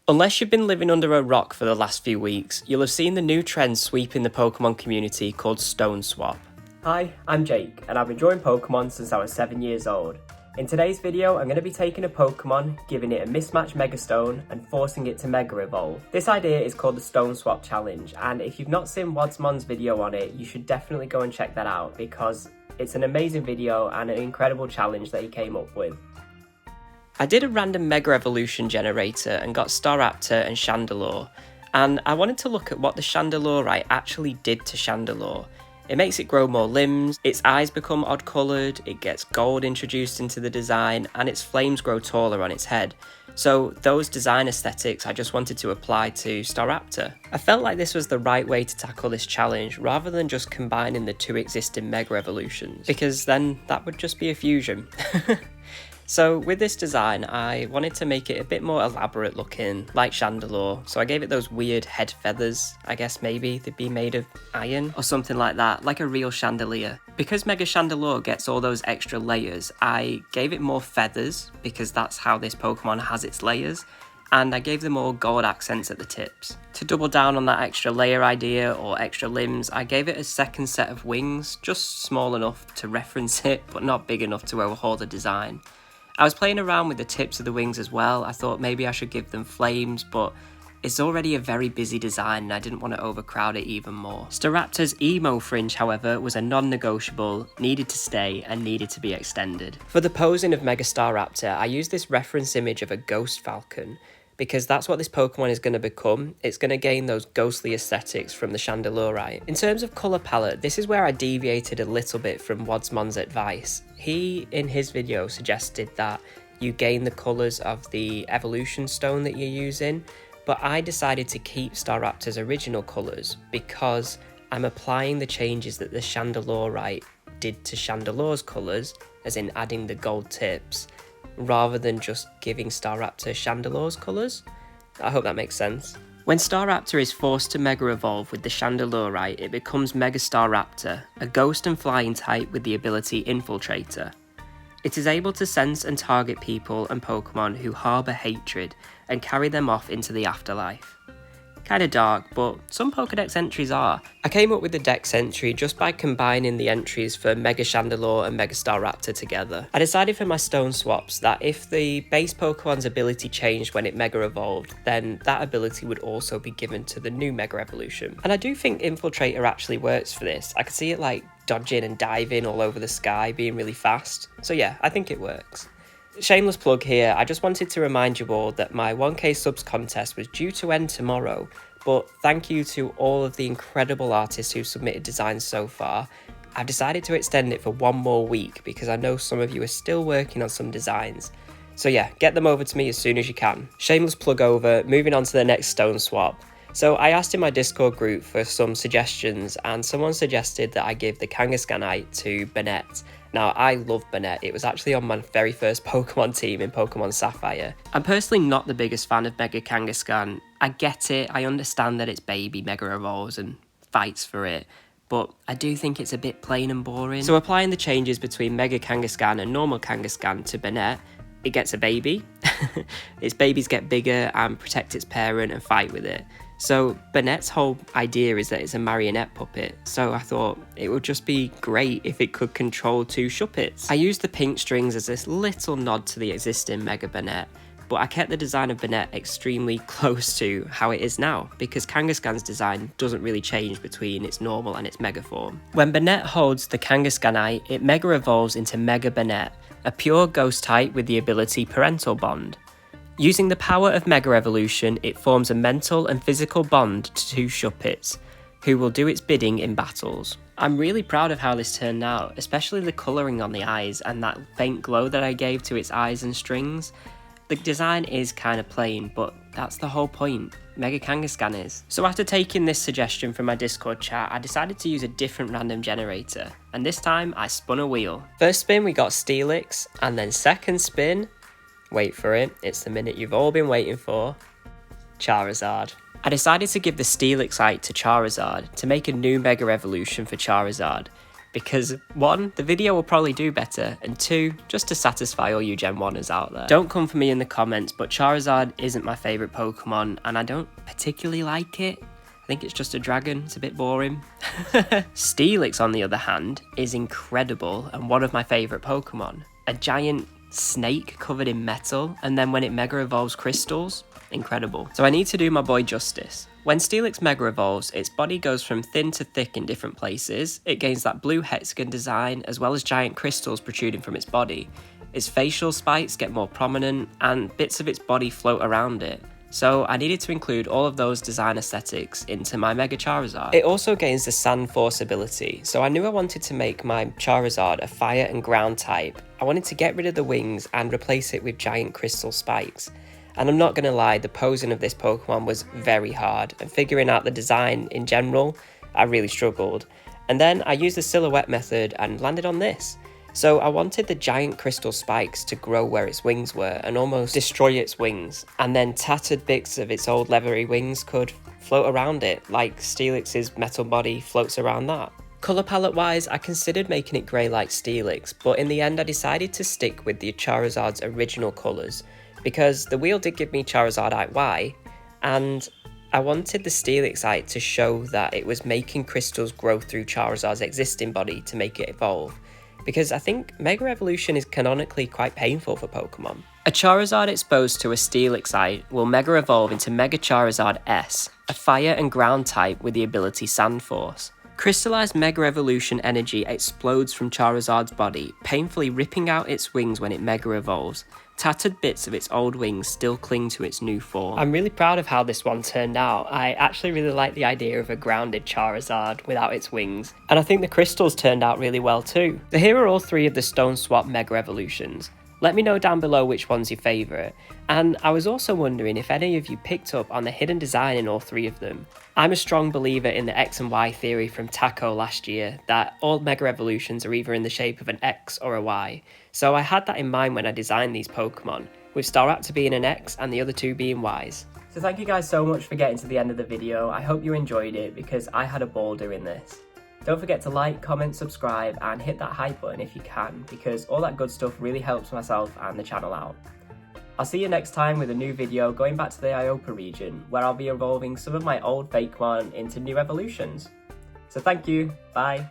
Unless you've been living under a rock for the last few weeks, you'll have seen the new trend sweeping the Pokemon community called Stone Swap. Hi, I'm Jake, and I've been drawing Pokemon since I was 7 years old. In today's video, I'm going to be taking a Pokemon, giving it a mismatched Mega Stone, and forcing it to Mega Evolve. This idea is called the Stone Swap Challenge, and if you've not seen Wadsmon's video on it, you should definitely go and check that out, because it's an amazing video and an incredible challenge that he came up with. I did a random Mega Evolution generator and got Staraptor and Chandelure, and I wanted to look at what the chandelurite actually did to Chandelure. It makes it grow more limbs, its eyes become odd coloured, it gets gold introduced into the design, and its flames grow taller on its head. So those design aesthetics I just wanted to apply to Staraptor. I felt like this was the right way to tackle this challenge rather than just combining the two existing Mega Evolutions, because then that would just be a fusion. So with this design, I wanted to make it a bit more elaborate looking, like Chandelure, so I gave it those weird head feathers. I guess maybe they'd be made of iron or something like that, like a real chandelier. Because Mega Chandelure gets all those extra layers, I gave it more feathers, because that's how this Pokemon has its layers, and I gave them all gold accents at the tips. To double down on that extra layer idea or extra limbs, I gave it a second set of wings, just small enough to reference it, but not big enough to overhaul the design. I was playing around with the tips of the wings as well. I thought maybe I should give them flames, but it's already a very busy design and I didn't want to overcrowd it even more. Staraptor's emo fringe, however, was a non-negotiable, needed to stay and needed to be extended. For the posing of Mega Staraptor, I used this reference image of a ghost falcon, because that's what this Pokemon is going to become. It's going to gain those ghostly aesthetics from the chandelurite. In terms of colour palette, this is where I deviated a little bit from Wadsmon's advice. He, in his video, suggested that you gain the colours of the evolution stone that you're using, but I decided to keep Staraptor's original colours because I'm applying the changes that the chandelurite did to Chandelure's colours, as in adding the gold tips, rather than just giving Staraptor Chandelure's colours. I hope that makes sense. When Staraptor is forced to Mega Evolve with the chandelurite, it becomes Mega Staraptor, a ghost and flying type with the ability Infiltrator. It is able to sense and target people and Pokemon who harbour hatred and carry them off into the afterlife. Kinda dark, but some Pokedex entries are. I came up with the Dex entry just by combining the entries for Mega Chandelure and Mega Staraptor together. I decided for my stone swaps that if the base Pokemon's ability changed when it Mega Evolved, then that ability would also be given to the new Mega Evolution. And I do think Infiltrator actually works for this. I could see it like dodging and diving all over the sky, being really fast. So yeah, I think it works. Shameless plug here, I just wanted to remind you all that my 1k subs contest was due to end tomorrow, but thank you to all of the incredible artists who submitted designs so far. I've decided to extend it for one more week because I know some of you are still working on some designs. So yeah, get them over to me as soon as you can. Shameless plug over, moving on to the next stone swap. So I asked in my Discord group for some suggestions and someone suggested that I give the kangaskhanite to Banette. Now, I love Banette. It was actually on my very first Pokemon team in Pokemon Sapphire. I'm personally not the biggest fan of Mega Kangaskhan. I get it, I understand that its baby Mega Evolves and fights for it, but I do think it's a bit plain and boring. So applying the changes between Mega Kangaskhan and normal Kangaskhan to Banette, it gets a baby. Its babies get bigger and protect its parent and fight with it. So Banette's whole idea is that it's a marionette puppet, so I thought it would just be great if it could control two Shuppets. I used the pink strings as this little nod to the existing Mega Banette, but I kept the design of Banette extremely close to how it is now, because Kangaskhan's design doesn't really change between its normal and its Mega form. When Banette holds the Kangaskhanite, it Mega Evolves into Mega Banette, a pure ghost type with the ability Parental Bond. Using the power of Mega Evolution, it forms a mental and physical bond to two Shuppets, who will do its bidding in battles. I'm really proud of how this turned out, especially the colouring on the eyes and that faint glow that I gave to its eyes and strings. The design is kind of plain, but that's the whole point. Mega Kangaskhan is. So after taking this suggestion from my Discord chat, I decided to use a different random generator, and this time I spun a wheel. First spin we got Steelix, and then second spin, wait for it, it's the minute you've all been waiting for, Charizard. I decided to give the steelixite to Charizard to make a new Mega Evolution for Charizard, because 1, the video will probably do better, and 2, just to satisfy all you Gen 1ers out there. Don't come for me in the comments, but Charizard isn't my favourite Pokemon, and I don't particularly like it. I think it's just a dragon, it's a bit boring. Steelix, on the other hand, is incredible and one of my favourite Pokemon. A giant snake covered in metal, and then when it Mega Evolves crystals, incredible. So I need to do my boy justice. When Steelix Mega Evolves, its body goes from thin to thick in different places, it gains that blue hexagon design as well as giant crystals protruding from its body. Its facial spikes get more prominent and bits of its body float around it. So I needed to include all of those design aesthetics into my Mega Charizard. It also gains the Sand Force ability, so I knew I wanted to make my Charizard a fire and ground type. I wanted to get rid of the wings and replace it with giant crystal spikes. And I'm not going to lie, the posing of this Pokemon was very hard, and figuring out the design in general, I really struggled. And then I used the silhouette method and landed on this. So I wanted the giant crystal spikes to grow where its wings were and almost destroy its wings, and then tattered bits of its old leathery wings could float around it, like Steelix's metal body floats around that. Colour palette wise, I considered making it grey like Steelix, but in the end I decided to stick with the Charizard's original colours, because the wheel did give me Charizardite Y, and I wanted the steelixite to show that it was making crystals grow through Charizard's existing body to make it evolve. Because I think Mega Evolution is canonically quite painful for Pokemon. A Charizard exposed to a Steelixite will Mega Evolve into Mega Charizard S, a fire and ground type with the ability Sand Force. Crystallized Mega Evolution energy explodes from Charizard's body, painfully ripping out its wings when it Mega Evolves. Tattered bits of its old wings still cling to its new form. I'm really proud of how this one turned out. I actually really like the idea of a grounded Charizard without its wings, and I think the crystals turned out really well too. So here are all 3 of the Stone Swap Mega Evolutions. Let me know down below which one's your favourite, and I was also wondering if any of you picked up on the hidden design in all 3 of them. I'm a strong believer in the X and Y theory from Taco last year, that all Mega Evolutions are either in the shape of an X or a Y, so I had that in mind when I designed these Pokemon, with Staraptor being an X and the other 2 being Ys. So thank you guys so much for getting to the end of the video. I hope you enjoyed it because I had a ball doing this. Don't forget to like, comment, subscribe and hit that hype button if you can, because all that good stuff really helps myself and the channel out. I'll see you next time with a new video going back to the Iopa region, where I'll be evolving some of my old Fakemon into new evolutions. So thank you, bye!